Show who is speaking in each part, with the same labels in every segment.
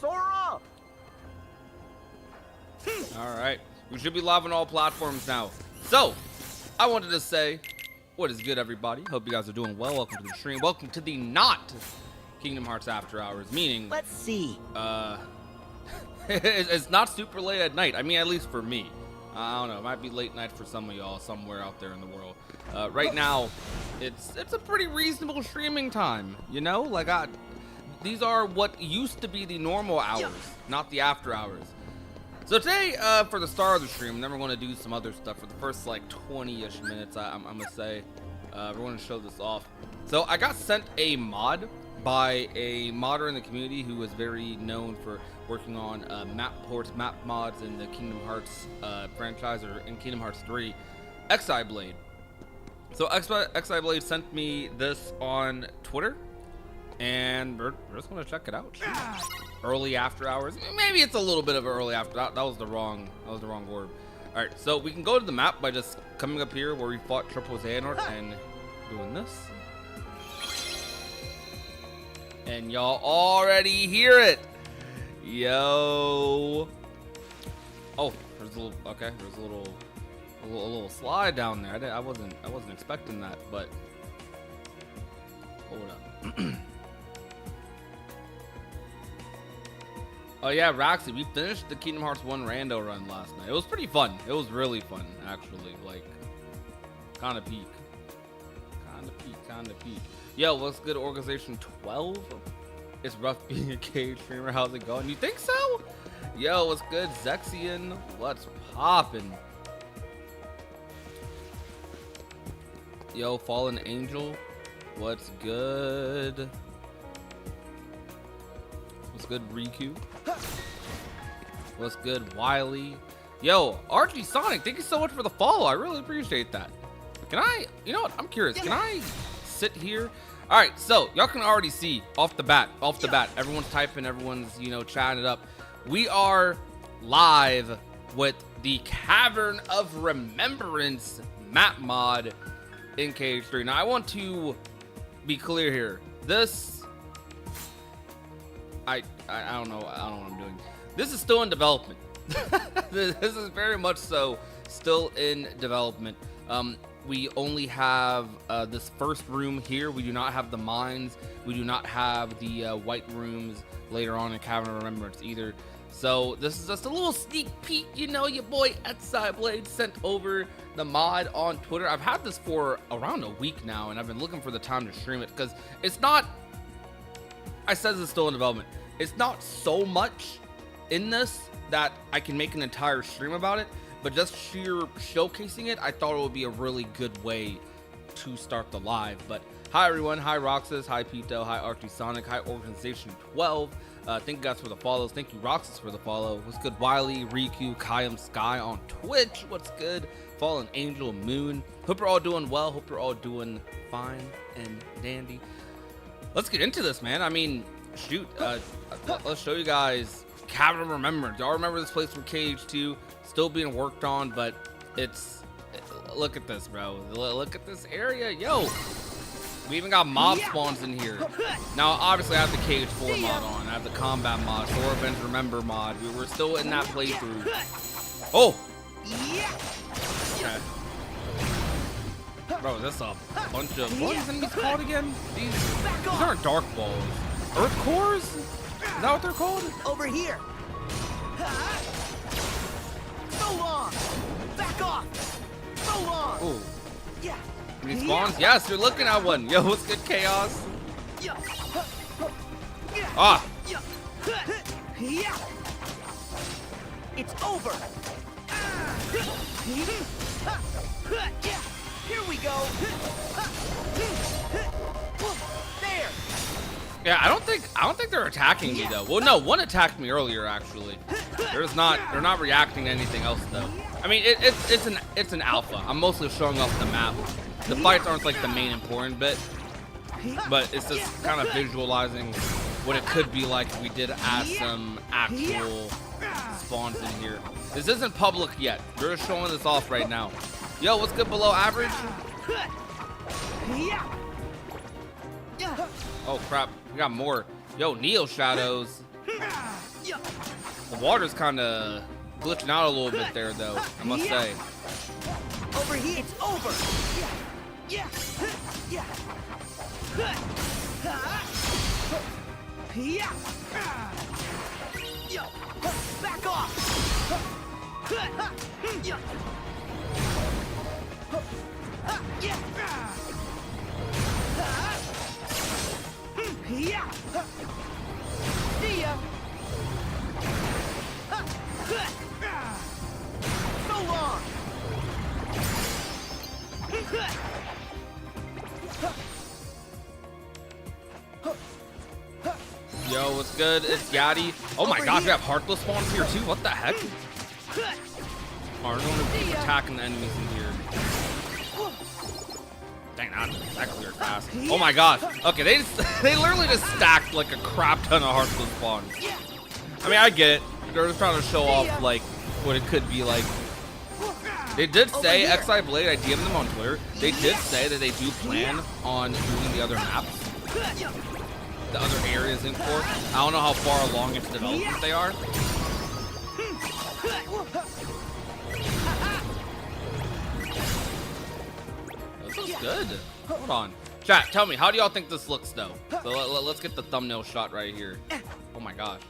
Speaker 1: Sora!
Speaker 2: All right, we should be live on all platforms now. So, I wanted to say, what is good, everybody? Hope you guys are doing well. Welcome to the stream. Welcome to the not Kingdom Hearts After Hours, meaning...
Speaker 1: Let's see.
Speaker 2: It's not super late at night. I mean, at least for me. I don't know. It might be late night for some of y'all somewhere out there in the world. Right now, it's a pretty reasonable streaming time. You know, like these are what used to be the normal hours, not the after hours. So today, for the start of the stream, then we're going to do some other stuff for the first like 20-ish minutes. I'm gonna say we're going to show this off. So I got sent a mod by a modder in the community who is very known for working on map ports, map mods in the Kingdom Hearts franchise, or in Kingdom Hearts 3, Blade. So Blade sent me this on Twitter, and we're just gonna check it out. Early after hours, maybe it's a little bit of early after. That was the wrong word. All right, so we can go to the map by just coming up here where we fought Triple Xehanort and doing this. And y'all already hear it. Yo. Oh, there's a little, okay, there's a little slide down there. I wasn't expecting that, but hold up. Oh yeah, Roxy, we finished the Kingdom Hearts 1 rando run last night. It was pretty fun. It was really fun, actually. Like, kind of peak. Yo, what's good, Organization 12? It's rough being a cage streamer. How's it going? You think so? Yo, what's good, Zexian? What's poppin'? Yo, Fallen Angel. What's good? What's good, Riku? What's good, Wiley? Yo, Archie Sonic, thank you so much for the follow. I really appreciate that. Can I, you know what? I'm curious. Can I sit here? All right, so y'all can already see off the bat, everyone's typing, everyone's, you know, chatting it up. We are live with the Cavern of Remembrance map mod in KH3. Now, I want to be clear here. This, I don't know what I'm doing. This is still in development. This is very much so still in development. We only have this first room here. We do not have the mines. We do not have the white rooms later on in Cavern of Remembrance either. So this is just a little sneak peek. You know, your boy Blade sent over the mod on Twitter. I've had this for around a week now, and I've been looking for the time to stream it because it's not, I said it's still in development. It's not so much in this that I can make an entire stream about it. But just sheer showcasing it, I thought it would be a really good way to start the live. But hi everyone, hi Roxas, hi Pito, hi Archie Sonic, hi Organization 12. Thank you guys for the follows. Thank you Roxas for the follow. What's good, Wiley, Riku, Kayam Sky on Twitch. What's good, Fallen Angel, Moon. Hope you're all doing well. Hope you're all doing fine and dandy. Let's get into this, man. I mean, shoot, let's show you guys Cavern of Remembrance. Y'all remember this place from KH2? Still being worked on, but look at this, bro. Look at this area. Yo, we even got mob spawns in here. Now, obviously, I have the KH4 mod on. I have the combat mod, Sora Avenge Remember mod. We're still in that playthrough. Oh! Okay. Bro, is this a bunch of, what is enemies called again? These aren't dark balls. Earth cores? Is that what they're called?
Speaker 1: Over here. So long. Back off. So long.
Speaker 2: Oh.
Speaker 1: Yeah.
Speaker 2: These spawns? Yes, you're looking at one. Yo, what's good, Chaos? Ah.
Speaker 1: It's over. Here we go. There.
Speaker 2: Yeah, I don't think they're attacking me though. Well, no, one attacked me earlier actually. They're not reacting to anything else though. I mean, it's an alpha. I'm mostly showing off the map. The fights aren't like the main important bit, but it's just kind of visualizing what it could be like if we did add some actual spawns in here. This isn't public yet. We're just showing this off right now. Yo, what's good below average? Oh crap, we got more. Yo, Neo Shadows. The water's kind of glitching out a little bit there, though, I must say.
Speaker 1: Over here. It's over. Yeah. Yeah. Yeah. Yeah. Back off. Yeah. Yeah. Yeah. See ya. So long.
Speaker 2: Yo, what's good? It's Yadi. Oh my gosh, we have Heartless spawns here too. What the heck? Alright, we're gonna keep attacking the enemies in here. Dang, that cleared fast. Oh my gosh. Okay, they literally just stacked like a crap ton of Heartless spawns. I mean, I get it. They're just trying to show off like what it could be like. They did say, XI Blade, I DM'd them on Twitter, they did say that they do plan on doing the other maps, the other areas in Core. I don't know how far along into development they are. This looks good. Hold on. Chat, tell me, how do y'all think this looks though? So let's get the thumbnail shot right here. Oh my gosh.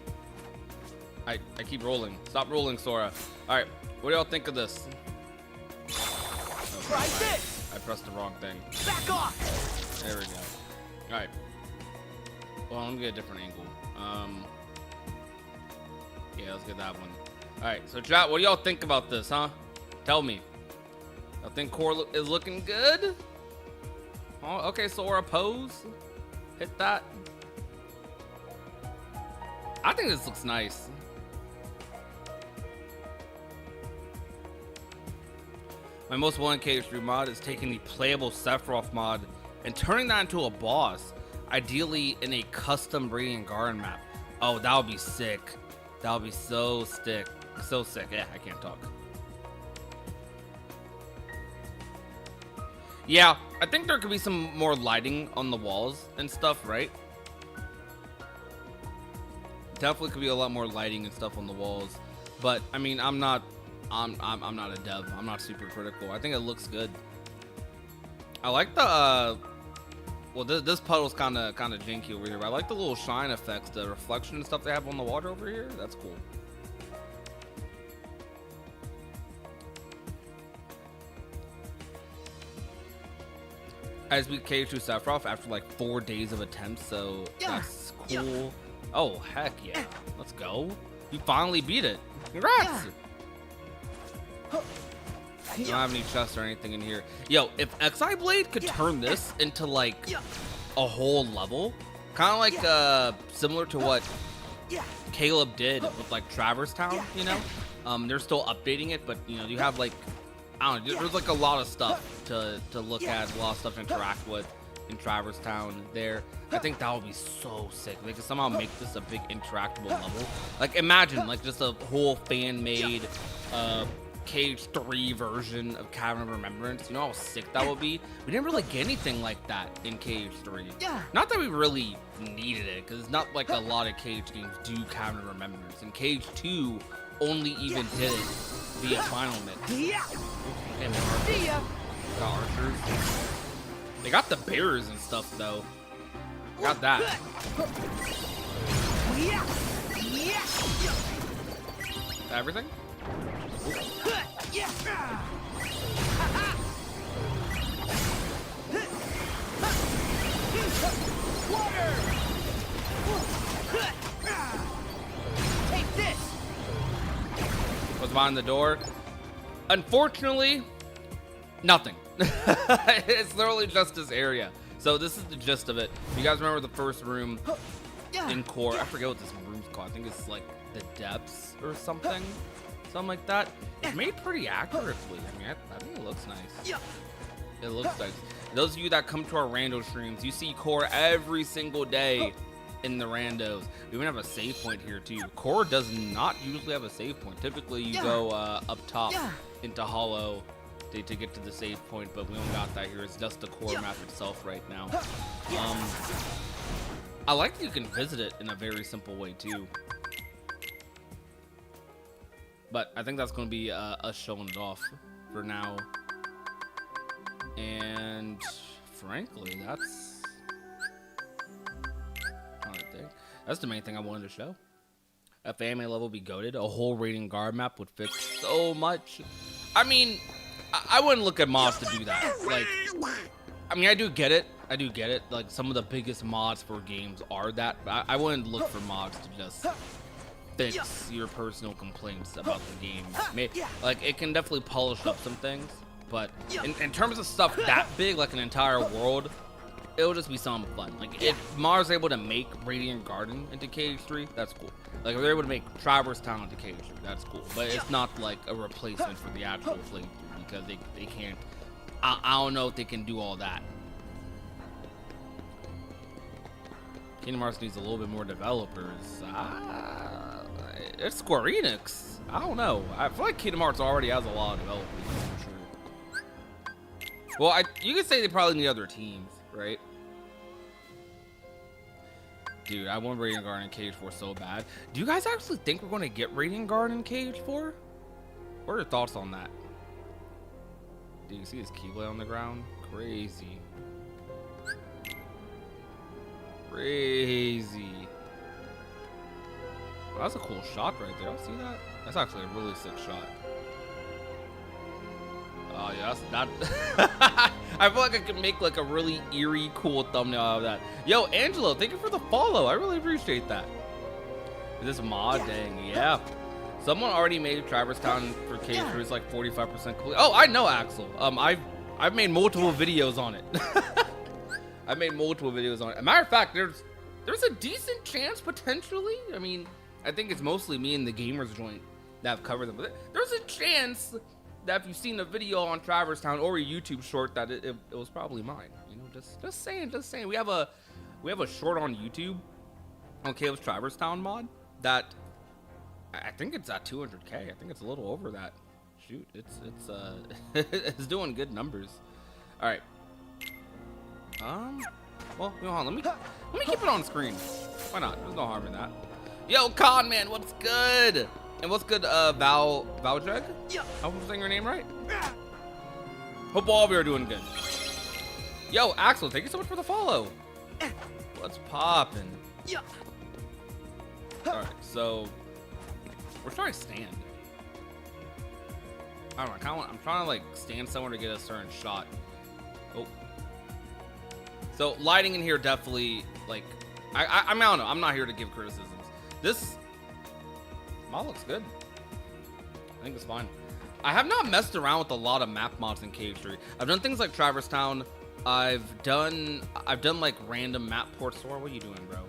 Speaker 2: I keep rolling. Stop rolling, Sora. Alright, what do y'all think of this?
Speaker 1: Try this.
Speaker 2: I pressed the wrong thing.
Speaker 1: Back off.
Speaker 2: There we go. All right. Well, let me get a different angle. Yeah, let's get that one. All right. So, chat, what do y'all think about this, huh? Tell me. I think Core is looking good. Oh, okay. Sora pose. Hit that. I think this looks nice. My most wanted KH3 mod is taking the playable Sephiroth mod and turning that into a boss, ideally in a custom Radiant Garden map. Oh, that would be sick. That would be so sick. So sick. Yeah, I can't talk. Yeah, I think there could be some more lighting on the walls and stuff, right? Definitely could be a lot more lighting and stuff on the walls. But I mean, I'm not a dev. I'm not super critical. I think it looks good. I like the well, this puddle's kind of janky over here, but I like the little shine effects, the reflection and stuff they have on the water over here. That's cool. I just beat KH2 Sephiroth after like 4 days of attempts, so that's cool. Oh heck yeah, let's go. You finally beat it. Congrats. You don't have any chests or anything in here. Yo, if XI Blade could turn this into like a whole level, kind of like similar to what Caleb did with like Traverse Town, you know, they're still updating it, but you know, you have like, I don't know, there's like a lot of stuff to look at, a lot of stuff to interact with in Traverse Town there. I think that would be so sick. They could somehow make this a big interactable level. Like imagine like just a whole fan-made KH3 version of Cavern of Remembrance. You know how sick that would be? We didn't really get anything like that in KH3. Not that we really needed it, because it's not like a lot of KH games do Cavern of Remembrance. And KH2 only even did it via Final Mix. And the archers. They got the bears and stuff though. Got that. Everything?
Speaker 1: Water! Take this!
Speaker 2: What's behind the door? Unfortunately, nothing. It's literally just this area. So this is the gist of it. You guys remember the first room in Core? I forget what this room's called. I think it's like the depths or something. Something like that. It's made pretty accurately. I mean, I think it looks nice. It looks nice. Those of you that come to our rando streams, you see Core every single day in the randos. We even have a save point here too. Core does not usually have a save point. Typically you go up top into Hollow to get to the save point, but we don't got that here. It's just the Core map itself right now. I like that you can visit it in a very simple way too. But I think that's going to be us showing it off for now. And frankly, that's the main thing I wanted to show. A family level be goated. A whole raiding guard map would fix so much. I mean, I wouldn't look at mods to do that. Like, I mean, I do get it. Like, some of the biggest mods for games are that. But I wouldn't look for mods to just fix your personal complaints about the game. Like, it can definitely polish up some things. But in terms of stuff that big, like an entire world, it'll just be something fun. Like, if Mars able to make Radiant Garden into KH3, that's cool. Like, if they're able to make Traverse Town into KH3, that's cool. But it's not like a replacement for the actual playthrough because they can't. I don't know if they can do all that. Kingdom Hearts needs a little bit more developers. It's Square Enix. I don't know. I feel like Kingdom Hearts already has a lot of developers. That's for sure. Well, you could say they probably need other teams, right? Dude, I want Radiant Garden in KH4 so bad. Do you guys actually think we're going to get Radiant Garden in KH4? What are your thoughts on that? Do you see his Keyblade on the ground? Crazy. Crazy. Well, that's a cool shot right there. See that? That's actually a really sick shot. Oh yeah, that. I feel like I could make like a really eerie, cool thumbnail out of that. Yo, Angelo, thank you for the follow. I really appreciate that. This mod, dang, yeah. Someone already made Traverse Town for KH3. It's like 45% complete. Oh, I know Axel. I've made multiple videos on it. I've made multiple videos on it. As a matter of fact, there's a decent chance potentially. I mean, I think it's mostly me and the gamers joint that have covered them. But there's a chance that if you've seen a video on Traverse Town or a YouTube short that it was probably mine. You know, just saying. We have a short on YouTube on Caleb's Traverse Town mod that I think it's at 200K. I think it's a little over that. Shoot, it's it's doing good numbers. All right. Well, hold on. Let me keep it on screen. Why not? There's no harm in that. Yo, Con Man, what's good? And what's good, Valjeg? I hope I'm saying your name right. Hope all of you are doing good. Yo, Axel, thank you so much for the follow. What's poppin'? All right, so where should I stand? I don't know. I'm trying to like stand somewhere to get a certain shot. Oh. So lighting in here definitely like I don't know. I'm not here to give criticisms. This mod looks good. I think it's fine. I have not messed around with a lot of map mods in KH3. I've done things like Traverse Town. I've done like random map ports. Sora, what are you doing, bro?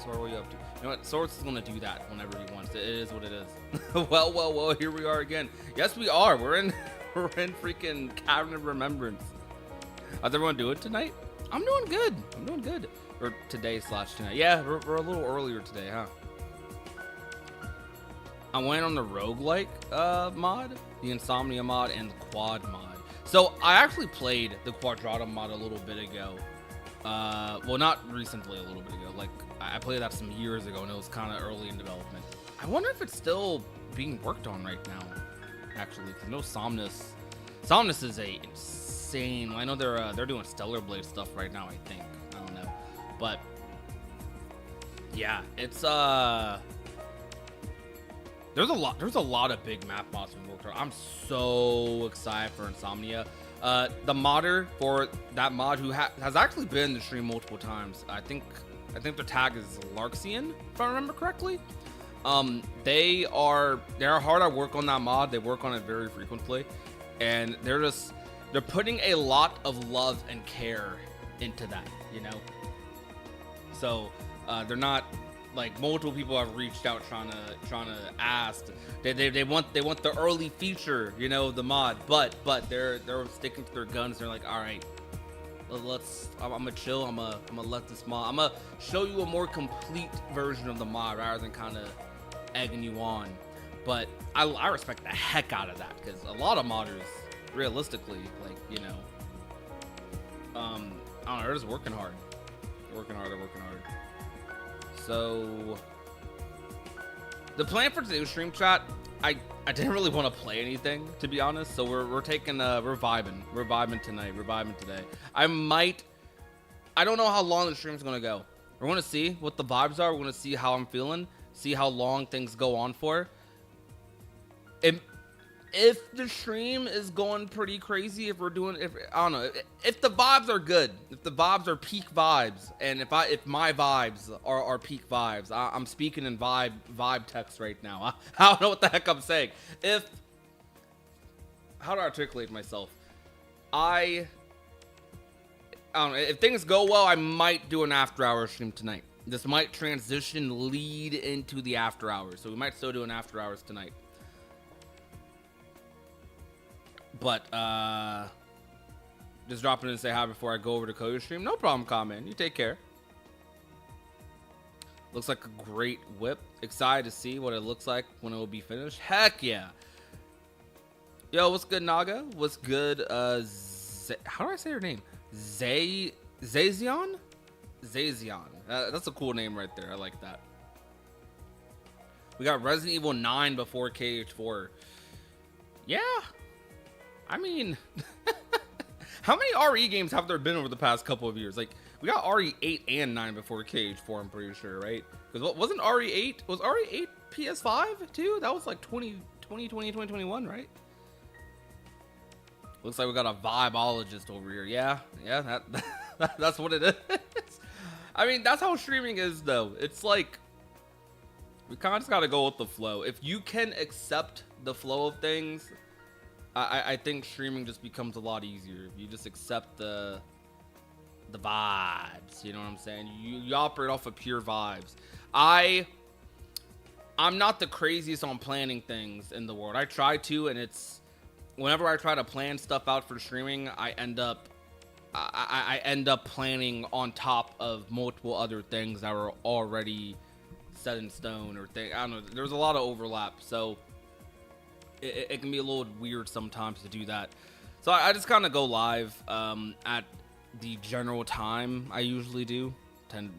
Speaker 2: Sora, what are you up to? You know what? Sora's is gonna do that whenever he wants. It is what it is. well. Here we are again. Yes, we are. We're in freaking Cavern of Remembrance. How's everyone doing tonight? I'm doing good. Or today/tonight. Yeah, we're a little earlier today, huh? I went on the roguelike mod, the Insomnia mod, and the Quad mod. So I actually played the Quadratum mod a little bit ago. Well, not recently, a little bit ago. Like, I played that some years ago, and it was kind of early in development. I wonder if it's still being worked on right now, actually. Because no Somnus. Somnus is a insane. I know they're doing Stellar Blade stuff right now, I think. I don't know. But, yeah, it's, There's a lot of big map mods being worked on. I'm so excited for Insomnia. The modder for that mod who has actually been in the stream multiple times. I think their tag is Larxian, if I remember correctly. They are hard at work on that mod. They work on it very frequently, and they're putting a lot of love and care into that, you know. So they're not like multiple people have reached out trying to ask. They want the early feature, you know, the mod, but they're sticking to their guns. They're like, all right, I'm gonna chill. I'm gonna let this mod. I'm gonna show you a more complete version of the mod rather than kind of egging you on. But I respect the heck out of that because a lot of modders, realistically, like, you know, I don't know, they're just working hard. They're working hard. So The plan for today's stream chat, I didn't really want to play anything, to be honest. So we're taking we're vibing tonight. We're vibing today. I don't know how long the stream's gonna go. We're gonna see what the vibes are. We're gonna see how I'm feeling. See how long things go on for. If the stream is going pretty crazy, if I don't know, if the vibes are good, if the vibes are peak vibes, and if my vibes are peak vibes, I'm speaking in vibe text right now. I don't know what the heck I'm saying. How do I articulate myself? I don't know. If things go well, I might do an after-hours stream tonight. This might lead into the after-hours, so we might still do an after-hours tonight. But just dropping in and say hi before I go over to Cody's stream. No problem, comment. You take care. Looks like a great whip. Excited to see what it looks like when it will be finished. Heck yeah. Yo, what's good, Naga? What's good? How do I say her name? Zazion? Zazion. That's a cool name right there. I like that. We got Resident Evil 9 before KH4. Yeah. I mean, how many RE games have there been over the past couple of years? Like, we got RE 8 and 9 before KH4, I'm pretty sure, right? Because wasn't RE 8? Was RE 8 PS5 too? That was like 2021, right? Looks like we got a vibeologist over here. Yeah, that's what it is. I mean, that's how streaming is, though. It's like, we kind of just got to go with the flow. If you can accept the flow of things, I think streaming just becomes a lot easier. If you just accept the vibes, you know what I'm saying? You operate off of pure vibes. I'm not the craziest on planning things in the world. I try to, and it's whenever I try to plan stuff out for streaming, I end up planning on top of multiple other things that were already set in stone or thing. I don't know. There's a lot of overlap, so it can be a little weird sometimes to do that. So I just kind of go live at the general time I usually do.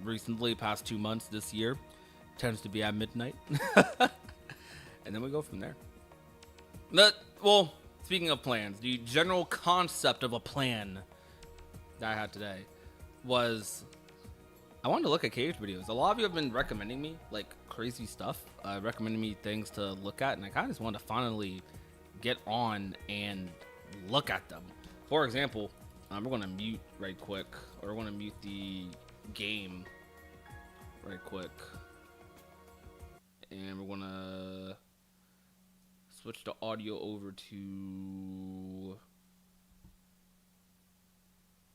Speaker 2: Recently, past 2 months this year, tends to be at midnight. And then we go from there. Well, speaking of plans, the general concept of a plan that I had today was I wanted to look at KH videos. A lot of you have been recommending me like crazy stuff, recommending me things to look at, and I kind of just wanted to finally get on and look at them. For example, we're going to mute right quick, or we're going to mute the game right quick, and we're going to switch the audio over to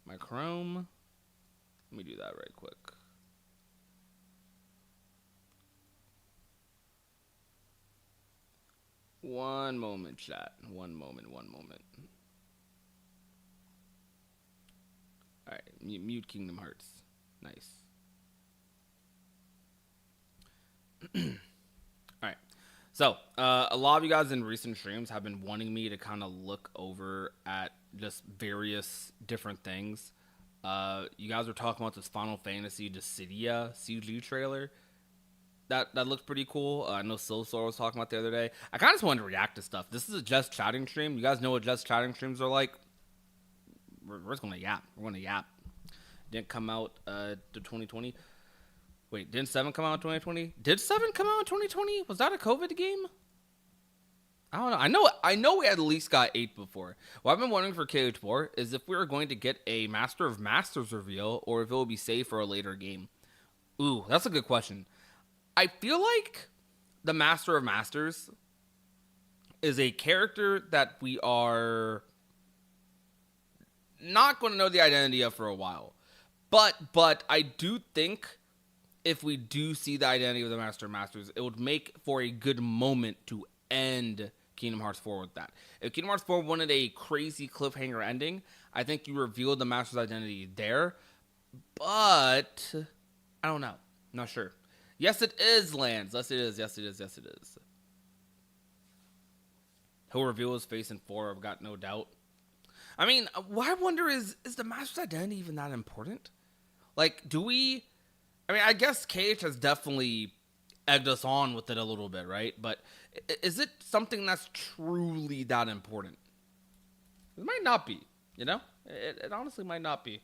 Speaker 2: my Chrome. Let me do that right quick. One moment, chat. One moment. All right, mute Kingdom Hearts. Nice. All right. So, a lot of you guys in recent streams have been wanting me to kind of look over at just various different things. You guys were talking about this Final Fantasy Dissidia CG trailer. That looks pretty cool. I know Silsor was talking about the other day. I kind of just wanted to react to stuff. This is a just chatting stream. You guys know what just chatting streams are like. We're just going to yap. We're going to yap. Didn't come out to 2020. Wait, didn't 7 come out in 2020? Did 7 come out in 2020? Was that a COVID game? I don't know. I know we at least got 8 before. What I've been wondering for KH4 is if we are going to get a Master of Masters reveal or if it will be saved for a later game. Ooh, that's a good question. I feel like the Master of Masters is a character that we are not going to know the identity of for a while. But I do think if we do see the identity of the Master of Masters, it would make for a good moment to end Kingdom Hearts 4 with that. If Kingdom Hearts 4 wanted a crazy cliffhanger ending, I think you revealed the Master's identity there. But I don't know. Not sure. Yes, it is, Lance. Yes, it is. He'll reveal his face in 4, I've got no doubt. I mean, what I wonder is the Master's identity even that important? Like, do we... I mean, I guess KH has definitely egged us on with it a little bit, right? But is it something that's truly that important? It might not be, you know? It honestly might not be.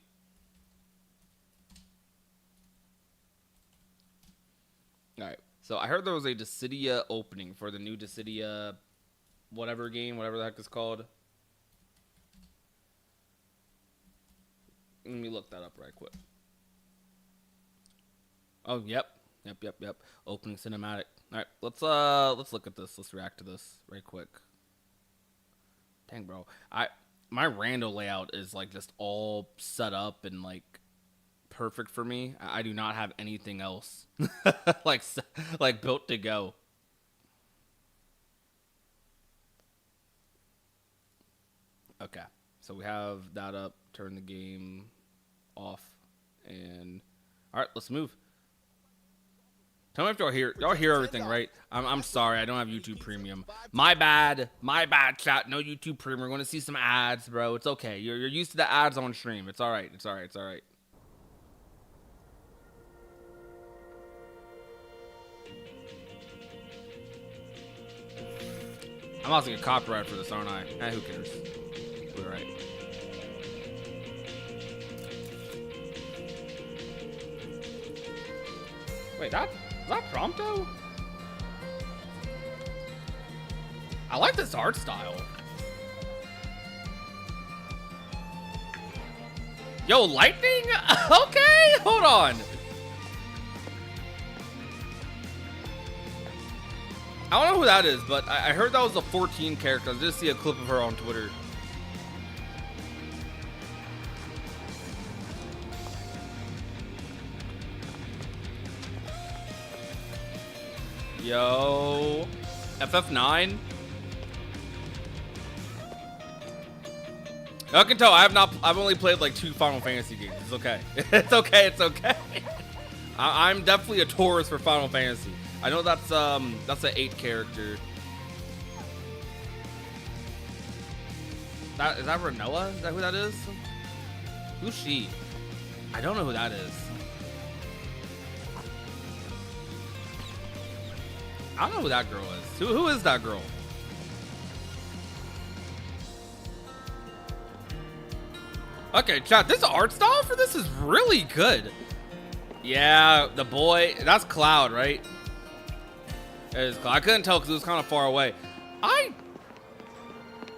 Speaker 2: All right. So I heard there was a Dissidia opening for the new Dissidia whatever game, whatever the heck it's called. Let me look that up right quick. Oh, yep. Opening cinematic. All right, let's look at this. Let's react to this right quick. Dang, bro. My rando layout is like just all set up and like perfect for me. I do not have anything else like built to go. Okay. So we have that up, turn the game off, and all right, let's move. Tell me if y'all hear everything, right? I'm sorry, I don't have YouTube Premium. My bad, chat. No YouTube Premium. We're gonna see some ads, bro. It's okay. You're used to the ads on stream. It's all right. It's all right. I'm about to get copyright for this, aren't I? Who cares? We're right. Wait, is that Prompto? I like this art style. Yo, lightning? Okay, hold on. I don't know who that is, but I heard that was a 14 character. I just see a clip of her on Twitter. Yo, FF9. I can tell I've only played like 2 Final Fantasy games. It's okay. It's okay. I'm definitely a tourist for Final Fantasy. I know that's an 8 character. Is that Renoa? Is that who that is? Who's she? I don't know who that is. I don't know who that girl is. Who is that girl? Okay, chat, this art style for this is really good. Yeah, the boy, that's Cloud, right? It is Cloud. I couldn't tell because it was kind of far away.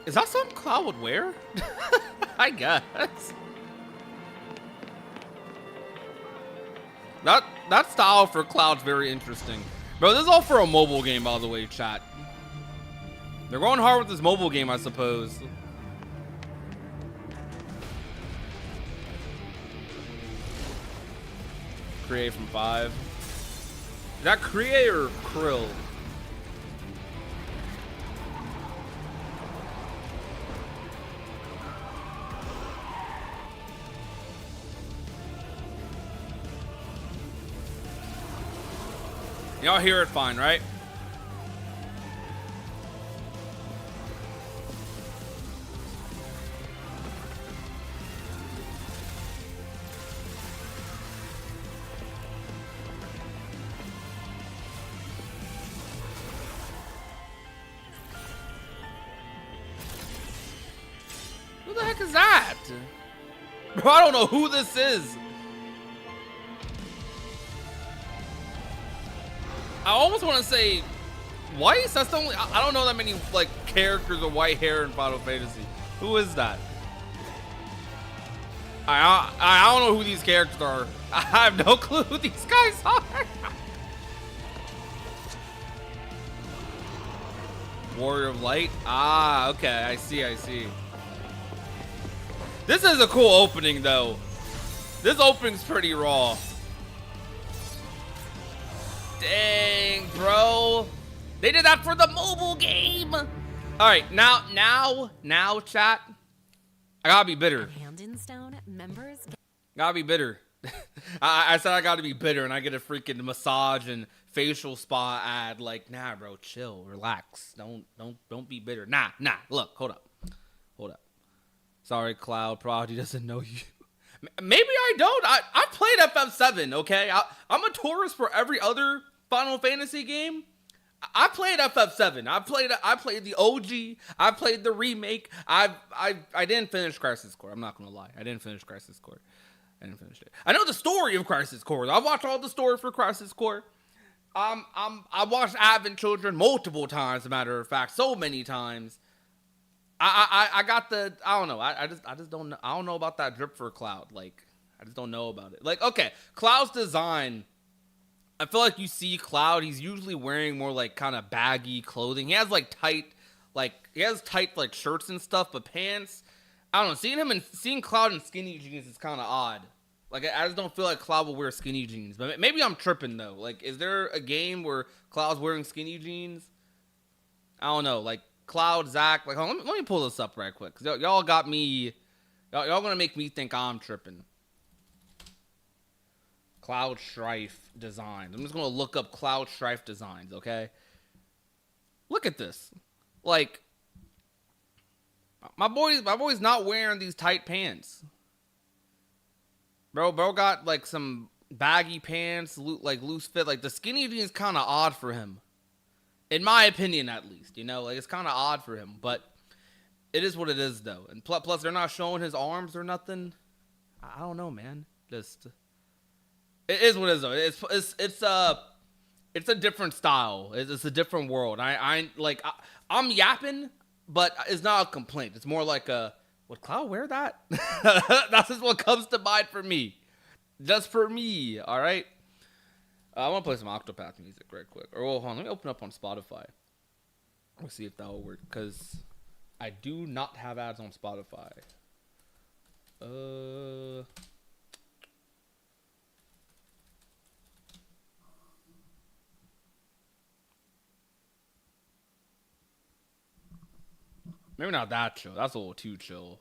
Speaker 2: Is that something Cloud would wear? I guess. That style for Cloud's very interesting. Bro, this is all for a mobile game, by the way, chat. They're going hard with this mobile game, I suppose. Create from 5. Is that Create or Krill? Y'all hear it fine, right? Who the heck is that? Bro, I don't know who this is. I almost want to say Weiss. That's the only. I don't know that many like characters with white hair in Final Fantasy. Who is that? I don't know who these characters are. I have no clue who these guys are. Warrior of Light. Ah, okay. I see. This is a cool opening, though. This opening's pretty raw. Dang, bro. They did that for the mobile game. All right, now, chat. I gotta be bitter. Gotta be bitter. I said I gotta be bitter, and I get a freaking massage and facial spa ad. Like, nah, bro, chill, relax. Don't be bitter. Nah. Look, hold up. Sorry, Cloud. Prodigy doesn't know you. Maybe I don't. I played FF7. Okay, I'm a tourist for every other Final Fantasy game. I played FF7. I played the OG. I played the remake. I didn't finish Crisis Core. I'm not gonna lie. I didn't finish Crisis Core. I didn't finish it. I know the story of Crisis Core. I watched all the story for Crisis Core. I watched Advent Children multiple times. As a matter of fact, so many times. I got the. I don't know. I just don't know. I don't know about that drip for Cloud. Like, I just don't know about it. Like, okay, Cloud's design. I feel like you see Cloud, he's usually wearing more like kind of baggy clothing. He has like tight like shirts and stuff, but pants. I don't know. Seeing Cloud in skinny jeans is kind of odd. Like, I just don't feel like Cloud will wear skinny jeans. But maybe I'm tripping though. Like, is there a game where Cloud's wearing skinny jeans? I don't know. Like Cloud, Zach. Like, let me pull this up right quick. 'Cause y'all got me. Y'all gonna make me think I'm tripping. Cloud Strife designs. I'm just gonna look up Cloud Strife designs, okay? Look at this. Like, my boy's not wearing these tight pants. Bro got like some baggy pants, like loose fit. Like the skinny jeans is kind of odd for him, in my opinion, at least. You know, like it's kind of odd for him, but it is what it is, though. And plus, they're not showing his arms or nothing. I don't know, man. Just. It is what it is though. It's a different style. It's a different world. I'm yapping, but it's not a complaint. It's more like a, would Cloud wear that? That's just what comes to mind for me. Just for me, all right? I want to play some Octopath music right quick. Or hold on, let me open up on Spotify. Let's see if that will work, because I do not have ads on Spotify. Maybe not that chill. That's a little too chill.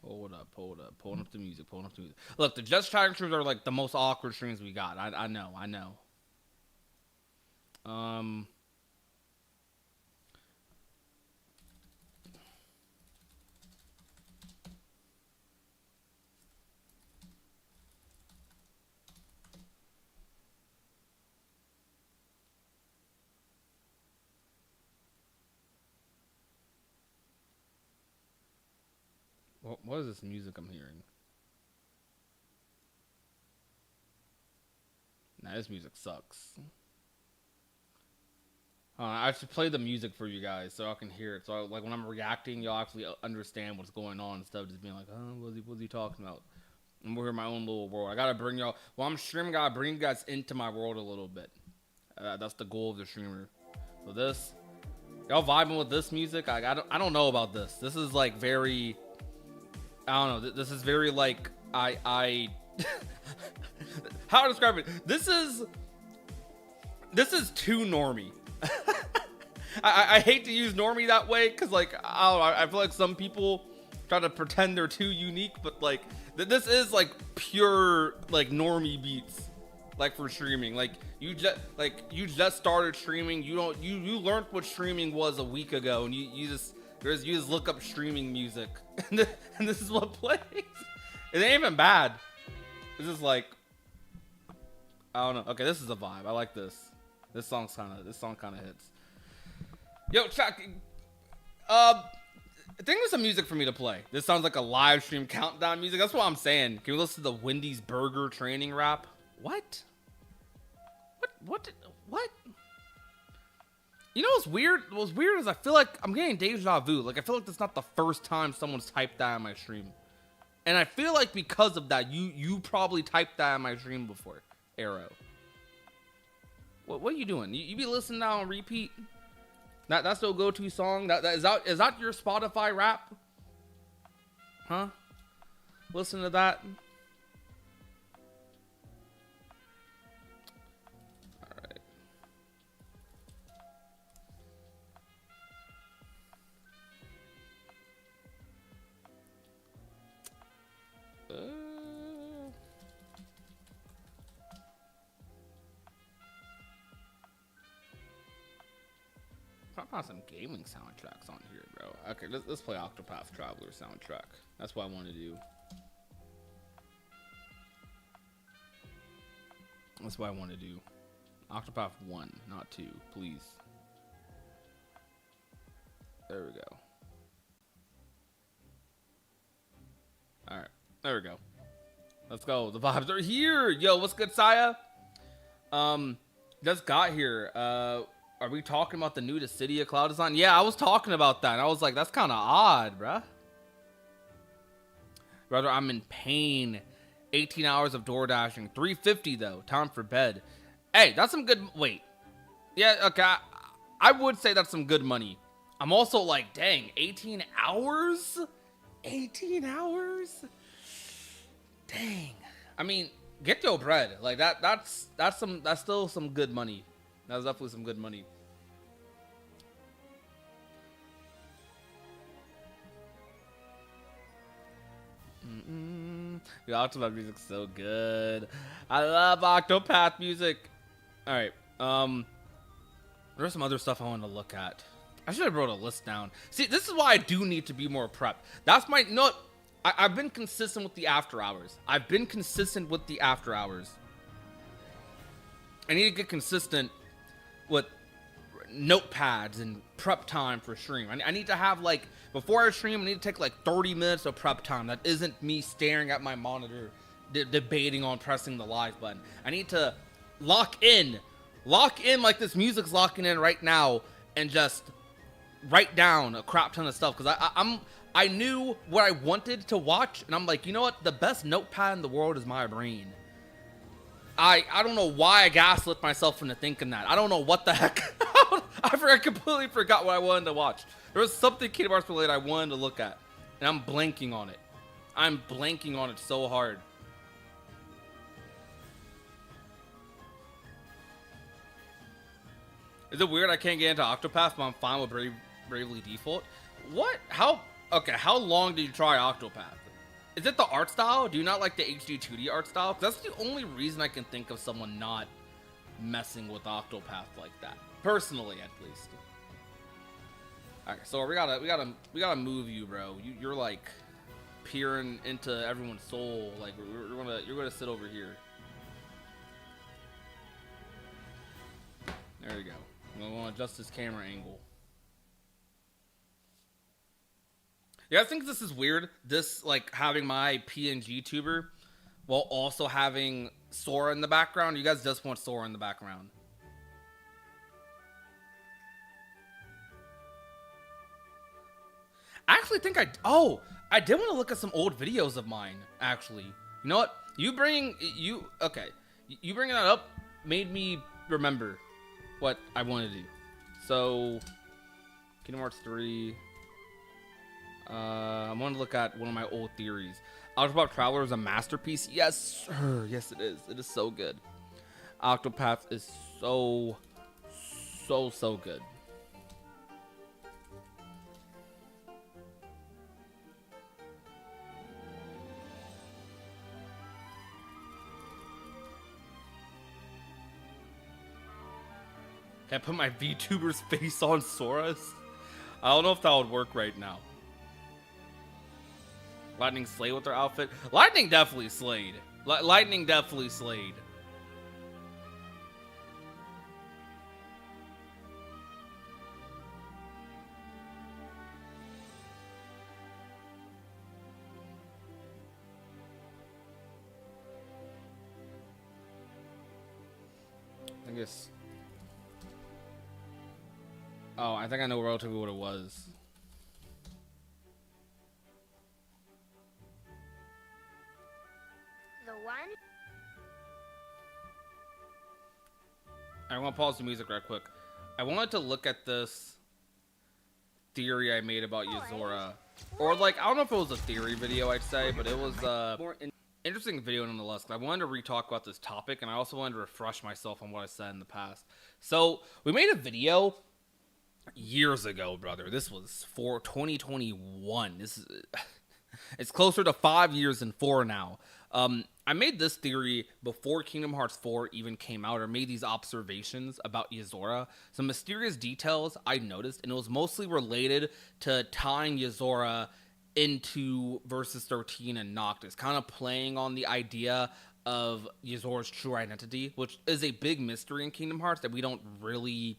Speaker 2: Hold up. Pulling up the music. Look, the Just Chatting streams are like the most awkward streams we got. I know. What is this music I'm hearing? Nah, this music sucks. I should play the music for you guys so I can hear it. So, like, when I'm reacting, y'all actually understand what's going on instead of just being like, oh, what's he talking about? I'm over in my own little world. I gotta bring y'all, while I'm streaming, I gotta bring you guys into my world a little bit. That's the goal of the streamer. So this, y'all vibing with this music? I don't know about this. This is like very, I don't know. This is very like, how to describe it? This is too normie. I hate to use normie that way because, like, I feel like some people try to pretend they're too unique, but like this is like pure like normie beats, like for streaming. Like you just started streaming. You learned what streaming was a week ago, and you just look up streaming music, and this is what plays. It ain't even bad. It's just like, I don't know. Okay, this is a vibe. I like this. This song kind of hits. Yo, Chuck. Think of some music for me to play. This sounds like a live stream countdown music. That's what I'm saying. Can we listen to the Wendy's Burger training rap? What? What? You know what's weird? What's weird is I feel like I'm getting deja vu. Like, I feel like that's not the first time someone's typed that in my stream. And I feel like because of that, you probably typed that in my stream before. Arrow. What are you doing? You be listening now on repeat? That's no go-to song. Is that your Spotify rap? Huh? Listen to that. All right. I found some gaming soundtracks on here, bro. Okay, let's play Octopath Traveler soundtrack. That's what I want to do. That's what I want to do. Octopath 1, not 2, please. There we go. Alright, there we go. Let's go. The vibes are here. Yo, what's good, Saya? Just got here. Are we talking about the new City of Cloud Design? Yeah, I was talking about that. And I was like, that's kind of odd, bruh. Brother, I'm in pain. 18 hours of door dashing. 350 though. Time for bed. Hey, that's some good. Wait. Yeah, okay. I would say that's some good money. I'm also like, dang, 18 hours? 18 hours? Dang. I mean, get your bread. Like that's still some good money. That's definitely some good money. The Octopath music's so good. I love Octopath music. All right. There's some other stuff I want to look at. I should have wrote a list down. See, this is why I do need to be more prepped. That's my note. I've been consistent with the after hours. I need to get consistent with notepads and prep time for stream. I need to have, like, before I stream, I need to take like 30 minutes of prep time. That isn't me staring at my monitor debating on pressing the live button. I need to lock in like this music's locking in right now, and just write down a crap ton of stuff, because I knew what I wanted to watch, and I'm like, you know what, the best notepad in the world is my brain. I don't know why I gaslit myself into thinking that. I don't know what the heck. I completely forgot what I wanted to watch. There was something Kingdom Hearts related I wanted to look at, and I'm blanking on it. I'm blanking on it so hard. Is it weird I can't get into Octopath, but I'm fine with Bravely Default? What? How? Okay, how long did you try Octopath? Is it the art style? Do you not like the HD 2D art style? That's the only reason I can think of someone not messing with Octopath like that. Personally, at least. Alright, so we gotta move you, bro. You're like peering into everyone's soul. Like you're gonna sit over here. There you go. I'm gonna adjust this camera angle. Yeah, I think this is weird. This, like, having my PNG tuber while also having Sora in the background. You guys just want Sora in the background. I actually think I did want to look at some old videos of mine, actually. You know what? You bringing that up made me remember what I want to do. So, Kingdom Hearts 3. I want to look at one of my old theories. Octopath Traveler is a masterpiece. Yes, sir. Yes, it is. It is so good. Octopath is so good. Can I put my VTuber's face on Sora's? I don't know if that would work right now. Lightning slayed with their outfit. Lightning definitely slayed. Lightning definitely slayed. I guess. Oh, I think I know relatively what it was. I want to pause the music right quick. I wanted to look at this theory I made about Yozora. Or, like, I don't know if it was a theory video, I'd say, but it was a more interesting video nonetheless. I wanted to re-talk about this topic, and I also wanted to refresh myself on what I said in the past. So, we made a video years ago, brother. This was for 2021. This is... It's closer to 5 years than 4 now. I made this theory before Kingdom Hearts 4 even came out, or made these observations about Yozora. Some mysterious details I noticed, and it was mostly related to tying Yozora into Versus 13 and Noctis, kind of playing on the idea of Yzor's true identity, which is a big mystery in Kingdom Hearts that we don't really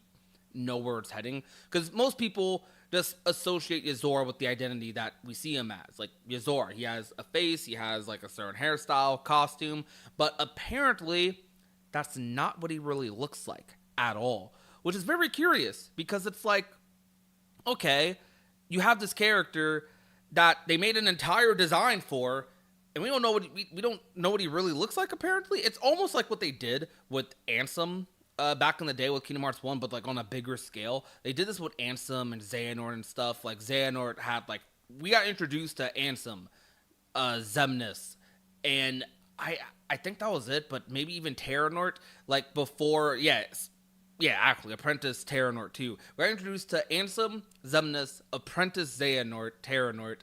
Speaker 2: know where it's heading. Because most people just associate Ysor with the identity that we see him as. Like, Ysor, he has a face, he has like a certain hairstyle, costume, but apparently that's not what he really looks like at all. Which is very curious, because it's like, okay, you have this character that they made an entire design for, and we don't know what he really looks like. Apparently, it's almost like what they did with Ansem back in the day with Kingdom Hearts 1, but like on a bigger scale. They did this with Ansem and Xehanort and stuff. Like, Xehanort had like, we got introduced to Ansem, Xemnas, and I think that was it. But maybe even Terranort, like before, actually, Apprentice Terranort too. We got introduced to Ansem, Xemnas, Apprentice Xehanort, Terranort,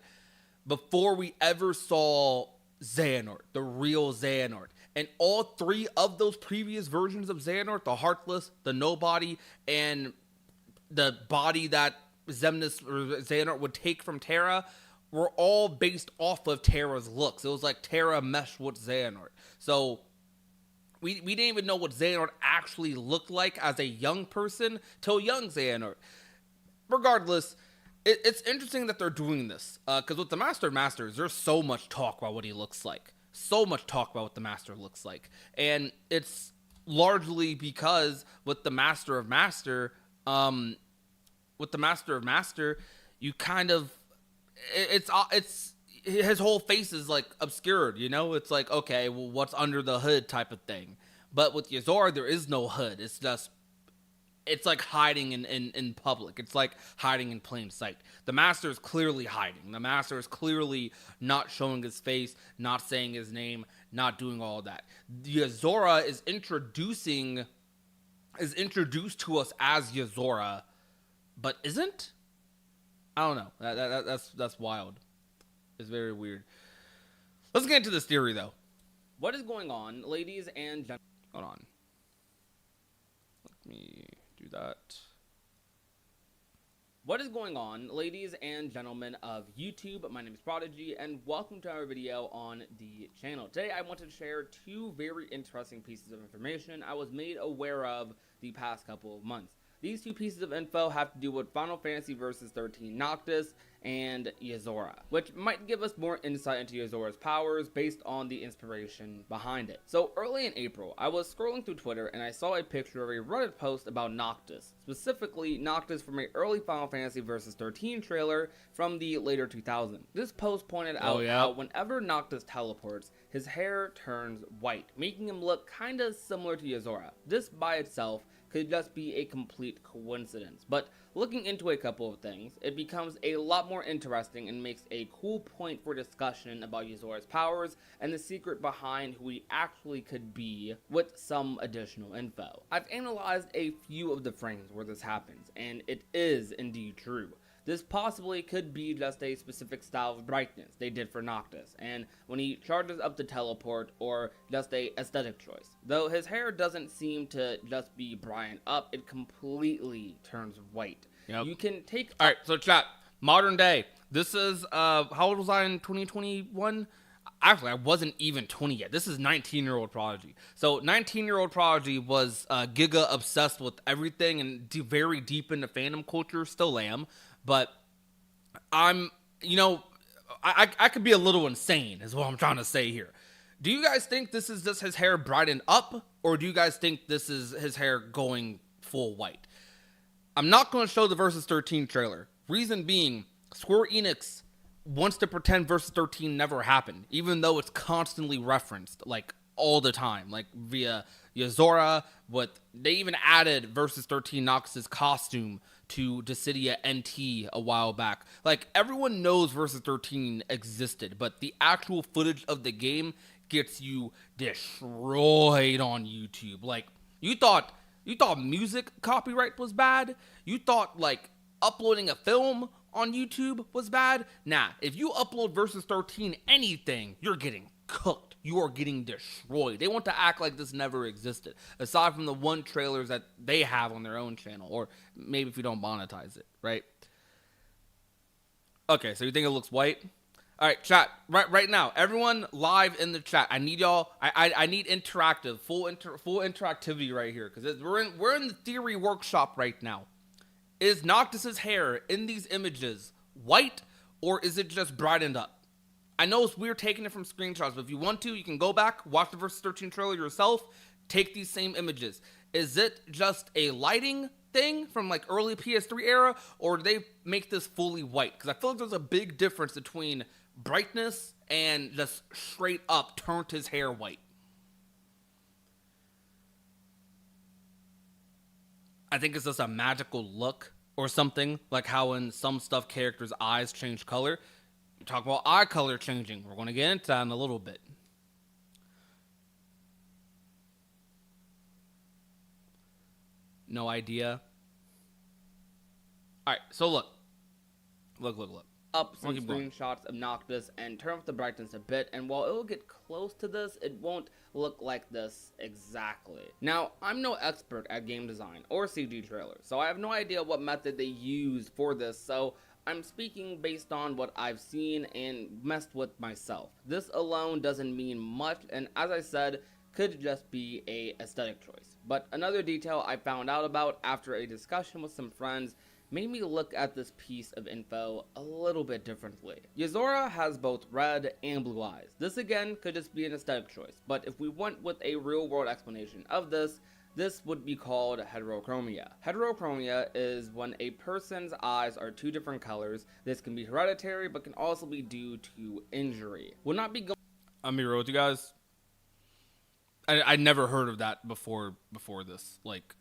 Speaker 2: before we ever saw Xehanort, the real Xehanort. And all three of those previous versions of Xehanort, the Heartless, the Nobody, and the body that Xemnas or Xehanort would take from Terra, were all based off of Terra's looks. It was like Terra meshed with Xehanort. So we didn't even know what Xehanort actually looked like as a young person till young Xehanort. Regardless, it's interesting that they're doing this, because with the Master of Masters, there's so much talk about what he looks like. So much talk about what the Master looks like. And it's largely because with the Master of Master, you kind of, it's his whole face is like obscured, you know? It's like, okay, well, what's under the hood type of thing. But with Ysor, there is no hood. It's like hiding in public. It's like hiding in plain sight. The Master is clearly hiding. The Master is clearly not showing his face, not saying his name, not doing all that. Ysora is introduced to us as Ysora, but isn't? I don't know. That's wild. It's very weird. Let's get into this theory, though. What is going on, ladies and gentlemen? Hold on. Let me do that. What is going on, ladies and gentlemen of YouTube? My name is Prodigy, and welcome to our video on the channel. Today, I wanted to share two very interesting pieces of information I was made aware of the past couple of months. These two pieces of info have to do with Final Fantasy Versus 13 Noctis and Ysora, which might give us more insight into Ysora's powers based on the inspiration behind it. So early in April, I was scrolling through Twitter and I saw a picture of a Reddit post about Noctis, specifically Noctis from an early Final Fantasy Versus 13 trailer from the later 2000s. This post pointed out how whenever Noctis teleports, his hair turns white, making him look kinda similar to Ysora. This by itself could just be a complete coincidence, but looking into a couple of things, it becomes a lot more interesting and makes a cool point for discussion about Ysora's powers and the secret behind who he actually could be with some additional info. I've analyzed a few of the frames where this happens, and it is indeed true. This possibly could be just a specific style of brightness they did for Noctis, and when he charges up the teleport, or just a aesthetic choice. Though his hair doesn't seem to just be brightened up, it completely turns white. Yep. You can take... Alright, so chat, modern day. This is, how old was I in 2021? Actually, I wasn't even 20 yet. This is 19-year-old Prodigy. So 19-year-old Prodigy was giga obsessed with everything and very deep into fandom culture, still am. But I'm, I could be a little insane is what I'm trying to say here. Do you guys think this is just his hair brightened up? Or do you guys think this is his hair going full white? I'm not going to show the Versus 13 trailer. Reason being, Square Enix wants to pretend Versus 13 never happened. Even though it's constantly referenced, like, all the time. Like, via Ysora, they even added Versus 13 Noctis' costume to Dissidia NT a while back. Like, everyone knows Versus 13 existed, but the actual footage of the game gets you destroyed on YouTube. Like, you thought music copyright was bad? You thought, like, uploading a film on YouTube was bad? Nah, if you upload Versus 13 anything, you're getting cooked. You are getting destroyed. They want to act like this never existed, aside from the one trailers that they have on their own channel, or maybe if you don't monetize it, right? Okay, so you think it looks white? All right, chat. Right now, everyone live in the chat. I need y'all. I need interactive, full interactivity right here, because we're in the theory workshop right now. Is Noctis's hair in these images white, or is it just brightened up? I know it's weird taking it from screenshots, but if you want to, you can go back, watch the Versus 13 trailer yourself, take these same images. Is it just a lighting thing from like early PS3 era, or do they make this fully white? Because I feel like there's a big difference between brightness and just straight up turned his hair white. I think it's just a magical look or something, like how in some stuff characters' eyes change color. You talk about eye color changing. We're going to get into that in a little bit. No idea. All right, so look. Up some screenshots of Noctis and turn up the brightness a bit, and while it will get close to this, it won't look like this exactly. Now, I'm no expert at game design or CG trailers, so I have no idea what method they used for this, so I'm speaking based on what I've seen and messed with myself. This alone doesn't mean much, and as I said, could just be a aesthetic choice. But another detail I found out about after a discussion with some friends made me look at this piece of info a little bit differently. Yozora has both red and blue eyes. This again could just be an aesthetic choice, but if we went with a real world explanation of this would be called heterochromia. Heterochromia is when a person's eyes are two different colors. This can be hereditary, but can also be due to injury. Will not be going. I'm be real with you guys. I never heard of that before this. Like,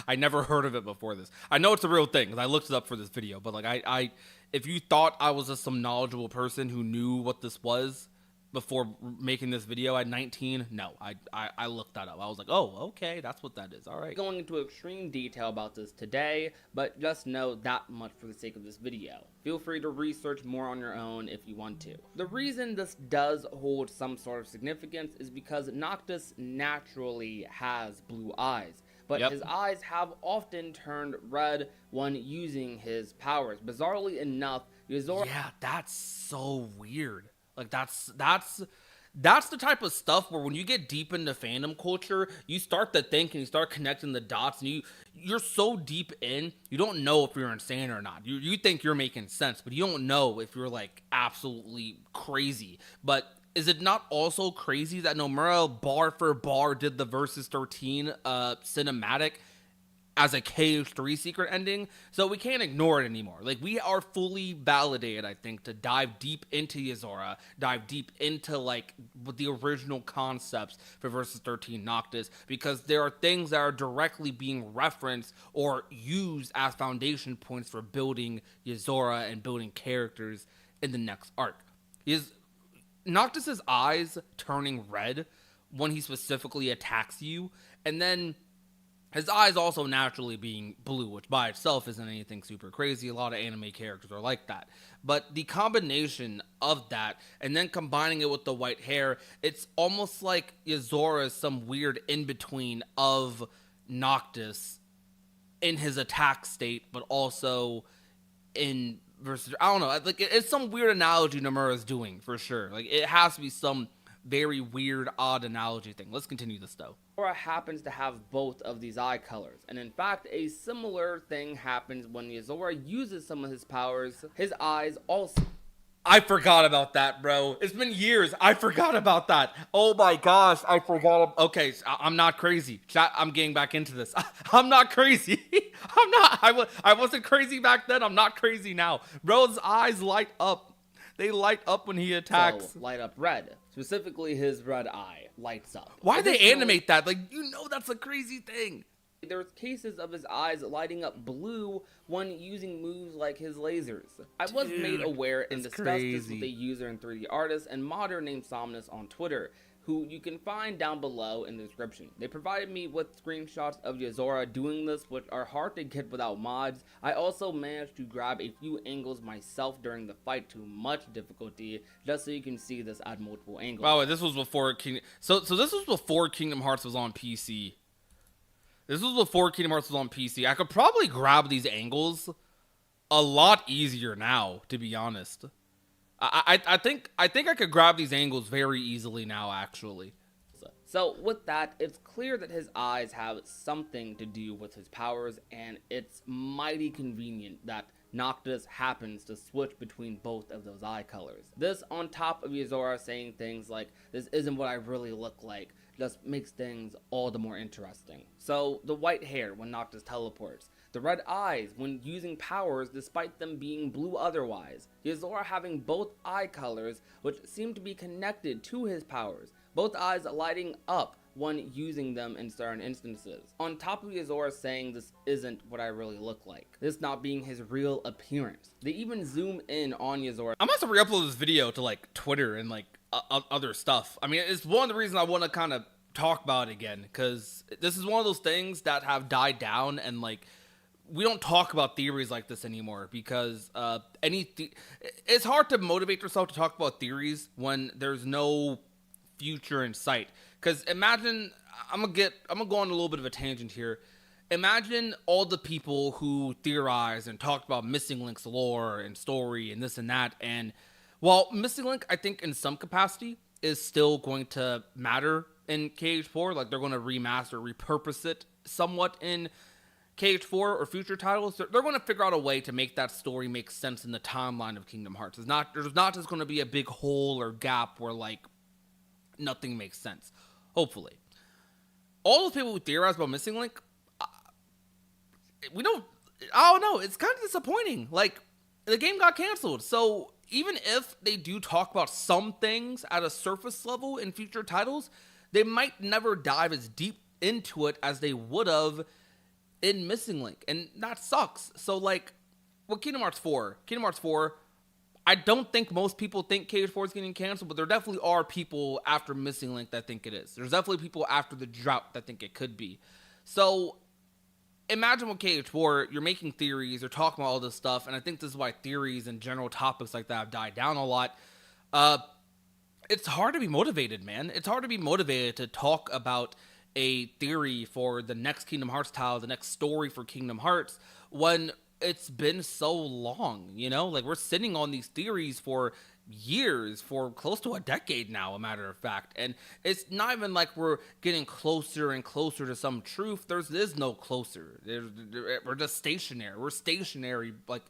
Speaker 2: I never heard of it before this. I know it's a real thing because I looked it up for this video, but like I if you thought I was just some knowledgeable person who knew what this was before making this video at 19, no, I looked that up. I was like, oh, okay, that's what that is. All right. Going into extreme detail about this today, but just know that much for the sake of this video. Feel free to research more on your own if you want to. The reason this does hold some sort of significance is because Noctis naturally has blue eyes, but his eyes have often turned red when using his powers. Bizarrely enough, Yozora— yeah, that's so weird. Like, that's the type of stuff where when you get deep into fandom culture, you start to think and you start connecting the dots, and you're so deep in, you don't know if you're insane or not. You think you're making sense, but you don't know if you're like absolutely crazy. But is it not also crazy that Nomura bar for bar did the Versus 13 cinematic as a KH3 secret ending? So we can't ignore it anymore. Like, we are fully validated, I think, to dive deep into Yozora, dive deep into like the original concepts for Versus 13 Noctis, because there are things that are directly being referenced or used as foundation points for building Yozora and building characters in the next arc. Is Noctis's eyes turning red when he specifically attacks you, and then his eyes also naturally being blue, which by itself isn't anything super crazy. A lot of anime characters are like that. But the combination of that, and then combining it with the white hair, it's almost like Yozora is some weird in-between of Noctis in his attack state, but also in versus, I don't know, like it's some weird analogy Nomura is doing, for sure. Like, it has to be some very weird, odd analogy thing. Let's continue this, though. Yozora happens to have both of these eye colors, and in fact, a similar thing happens when Yozora uses some of his powers. His eyes also— I forgot about that, bro. It's been years. I forgot about that. Oh my gosh, I forgot. Okay, so I'm not crazy. Chat, I'm getting back into this. I'm not crazy. I'm not. I wasn't crazy back then. I'm not crazy now. Bro's eyes light up. They light up when he attacks. So, light up red. Specifically, his red eye lights up. Why they animate that? Like, you know that's a crazy thing. There's cases of his eyes lighting up blue when using moves like his lasers. I was made aware and discussed this with a user and 3D artist and modder named Somnus on Twitter, who you can find down below in the description. They provided me with screenshots of Yozora doing this, which are hard to get without mods. I also managed to grab a few angles myself during the fight to much difficulty, just so you can see this at multiple angles. Wow, this was before So this was before Kingdom Hearts was on PC. This was before Kingdom Hearts was on PC. I could probably grab these angles a lot easier now, to be honest. I think I could grab these angles very easily now, actually. So with that, it's clear that his eyes have something to do with his powers, and it's mighty convenient that Noctis happens to switch between both of those eye colors. This, on top of Yozora saying things like, "This isn't what I really look like," just makes things all the more interesting. So, the white hair when Noctis teleports, the red eyes when using powers despite them being blue otherwise, Yozora having both eye colors which seem to be connected to his powers, both eyes lighting up when using them in certain instances. On top of Yozora saying this isn't what I really look like, this not being his real appearance. They even zoom in on Yozora. I must have re-uploaded this video to like Twitter and like other stuff. I mean, it's one of the reasons I want to kind of talk about it again, because this is one of those things that have died down, and like we don't talk about theories like this anymore, because it's hard to motivate yourself to talk about theories when there's no future in sight. Because imagine, I'm gonna go on a little bit of a tangent here. Imagine all the people who theorized and talked about Missing Link's lore and story and this and that. And while Missing Link, I think in some capacity, is still going to matter in KH4, like they're going to remaster, repurpose it somewhat in KH4 or future titles, they're going to figure out a way to make that story make sense in the timeline of Kingdom Hearts. There's not just going to be a big hole or gap where like nothing makes sense. Hopefully, all those people who theorize about Missing Link, I don't know. It's kind of disappointing. Like, the game got canceled, so even if they do talk about some things at a surface level in future titles, they might never dive as deep into it as they would have in Missing Link, and that sucks. So like, with Kingdom Hearts 4, I don't think most people think KH4 is getting canceled, but there definitely are people after Missing Link that think it is. There's definitely people after the drought that think it could be. So imagine with KH4, you're making theories, you're talking about all this stuff, and I think this is why theories and general topics like that have died down a lot. It's hard to be motivated, man. It's hard to be motivated to talk about a theory for the next Kingdom Hearts title, the next story for Kingdom Hearts, when it's been so long, you know? Like, we're sitting on these theories for years, for close to a decade now, a matter of fact. And it's not even like we're getting closer and closer to some truth. There is no closer. We're just stationary. We're stationary, like,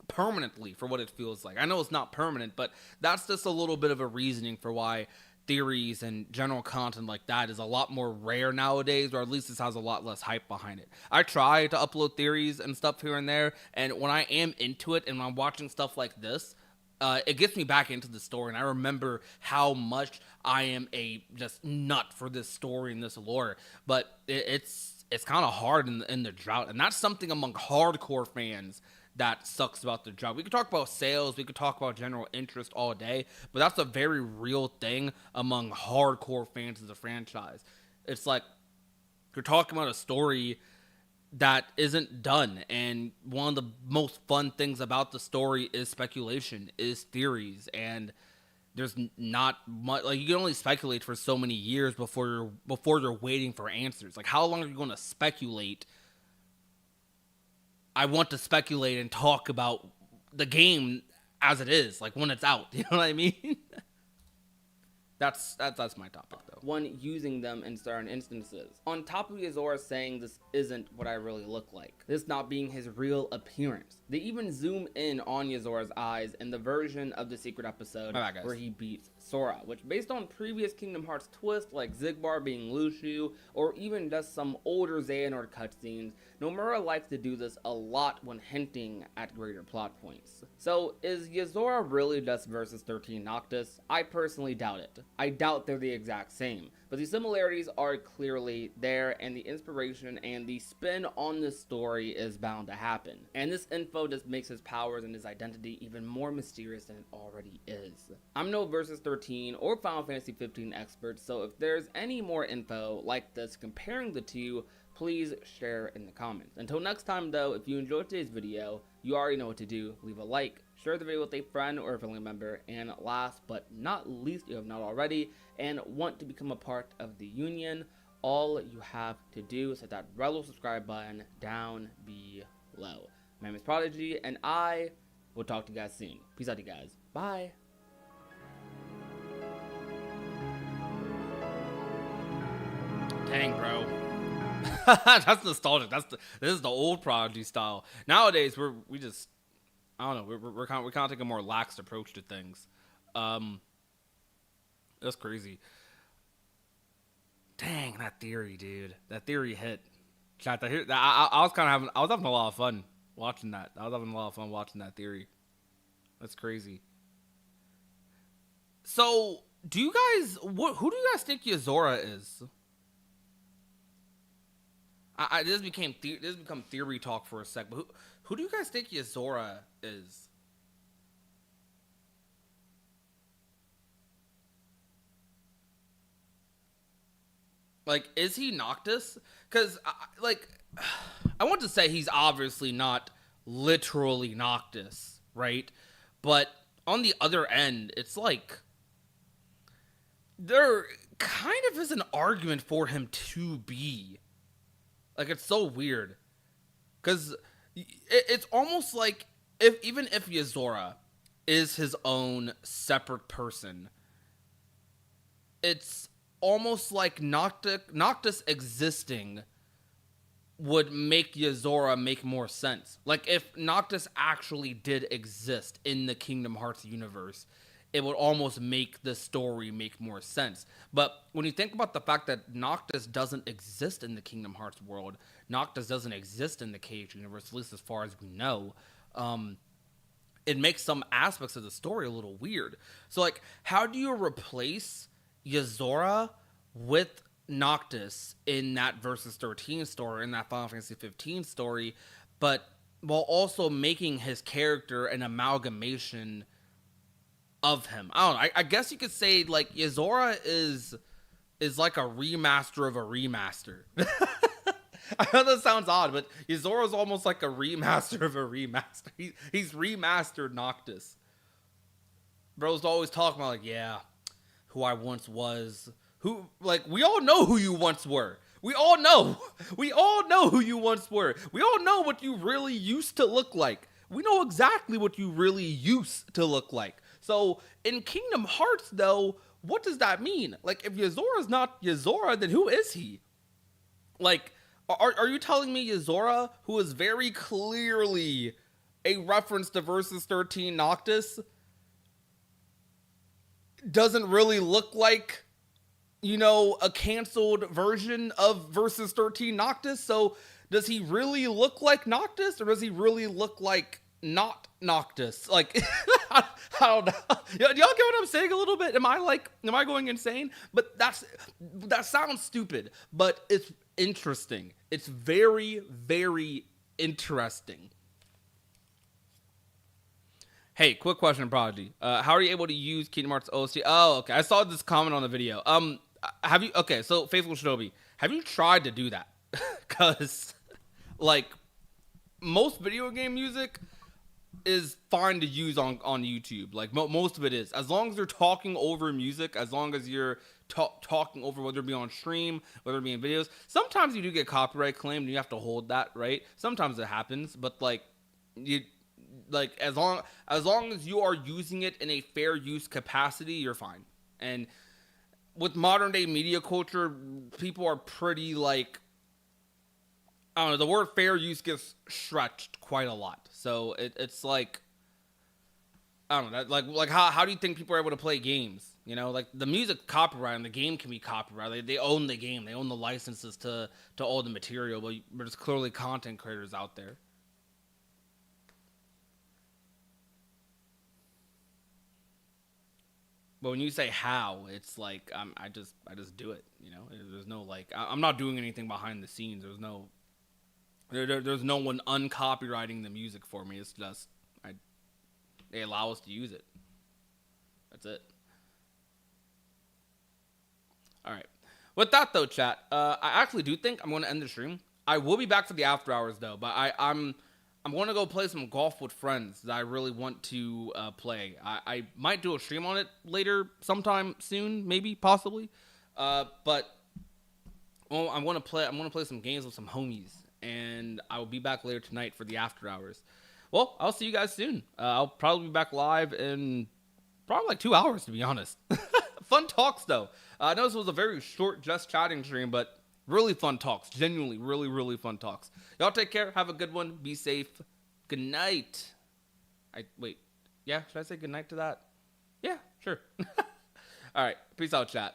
Speaker 2: permanently for what it feels like. I know it's not permanent, but that's just a little bit of a reasoning for why theories and general content like that is a lot more rare nowadays, or at least this has a lot less hype behind it. I try to upload theories and stuff here and there, and when I am into it and I'm watching stuff like this, it gets me back into the story, and I remember how much I am a just nut for this story and this lore. But it's kind of hard in the drought, and that's something among hardcore fans that sucks about the drought. We could talk about sales, we could talk about general interest all day, but that's a very real thing among hardcore fans of the franchise. It's like you're talking about a story that isn't done, and one of the most fun things about the story is speculation, is theories, and there's not much, like, you can only speculate for so many years before you're waiting for answers. Like, how long are you going to speculate? I want to speculate and talk about the game as it is, like when it's out. You know what I mean? That's my topic, though. One using them in certain instances. On top of Yozora saying this isn't what I really look like, this not being his real appearance. They even zoom in on Yozora's eyes in the version of the secret episode where he beats Sora, which, based on previous Kingdom Hearts twists like Xigbar being Lushu, or even just some older Xehanort cutscenes, Nomura likes to do this a lot when hinting at greater plot points. So, is Yozora really just versus 13 Noctis? I personally doubt it. I doubt they're the exact same, but the similarities are clearly there, and the inspiration and the spin on this story is bound to happen. And this info just makes his powers and his identity even more mysterious than it already is. I'm no versus 13 or Final Fantasy 15 expert, so if there's any more info like this comparing the two, please share in the comments. Until next time though, if you enjoyed today's video, you already know what to do. Leave a like, share the video with a friend or a family member, and last but not least, if you have not already and want to become a part of the union, all you have to do is hit that red little subscribe button down below. My name is Prodigy, and I will talk to you guys soon. Peace out, you guys. Bye. Dang, bro. That's nostalgic. This is the old Prodigy style. Nowadays, we just, I don't know. We're kind of taking a more lax approach to things. That's crazy. Dang, that theory, dude. That theory hit. Chat. I was having a lot of fun watching that. I was having a lot of fun watching that theory. That's crazy. So, do you guys, who do you guys think Yozora is? This become theory talk for a sec, but who do you guys think Yozora is? Like, is he Noctis? Because, I want to say he's obviously not literally Noctis, right? But on the other end, it's like, there kind of is an argument for him to be. Like, it's so weird. Because it's almost like, even if Yozora is his own separate person, it's almost like Noctis existing would make Yozora make more sense. Like, if Noctis actually did exist in the Kingdom Hearts universe, it would almost make the story make more sense. But when you think about the fact that Noctis doesn't exist in the Kingdom Hearts world, Noctis doesn't exist in the KH universe, at least as far as we know, it makes some aspects of the story a little weird. So, like, how do you replace Yozora with Noctis in that Versus 13 story, in that Final Fantasy 15 story, but while also making his character an amalgamation of him? I don't know. I guess you could say, like, Yozora is like a remaster of a remaster. I know that sounds odd, but Yozora is almost like a remaster of a remaster. He's remastered Noctis. Bro's always talking about, like, yeah, who I once was. Who, like, we all know who you once were. We all know. We all know who you once were. We all know what you really used to look like. We know exactly what you really used to look like. So, in Kingdom Hearts, though, what does that mean? Like, if Yozora's not Yozora, then who is he? Like, are you telling me Yozora, who is very clearly a reference to Versus 13 Noctis, doesn't really look like, you know, a canceled version of Versus 13 Noctis? So, does he really look like Noctis, or does he really look like not Noctis? Like, I don't know. Do y'all get what I'm saying a little bit? Am I going insane? But that sounds stupid, but it's interesting. It's very, very interesting. Hey, quick question, Prodigy. How are you able to use Kingdom Hearts OST? Oh, okay. I saw this comment on the video. So Faithful Shinobi, have you tried to do that? Because, like, most video game music is fine to use on YouTube. Like, most of it is. As long as you're talking over music, as long as you're talking over, whether it be on stream, whether it be in videos. Sometimes you do get copyright claimed and you have to hold that, right? Sometimes it happens, but, like, as long as you are using it in a fair use capacity, you're fine. And with modern day media culture, people are pretty, like, I don't know, the word fair use gets stretched quite a lot. So it's like, I don't know, like how do you think people are able to play games? You know, like, the music copyright and the game can be copyrighted. They own the game. They own the licenses to all the material, but there's clearly content creators out there. But when you say how, it's like, I just do it, you know? There's no, like, I'm not doing anything behind the scenes. There's no one uncopywriting the music for me. It's just, they allow us to use it. That's it. All right. With that, though, chat, I actually do think I'm going to end the stream. I will be back for the after hours, though, but I'm going to go play some golf with friends that I really want to play. I might do a stream on it later, sometime soon, maybe, possibly. But well, I'm going to play some games with some homies, and I will be back later tonight for the after hours. Well, I'll see you guys soon. I'll probably be back live in probably like 2 hours, to be honest. Fun talks, though. I know this was a very short just chatting stream, but Really fun talks. Genuinely, really, really fun talks. Y'all take care. Have a good one. Be safe. Good night. Wait. Yeah, should I say good night to that? Yeah, sure. All right. Peace out, chat.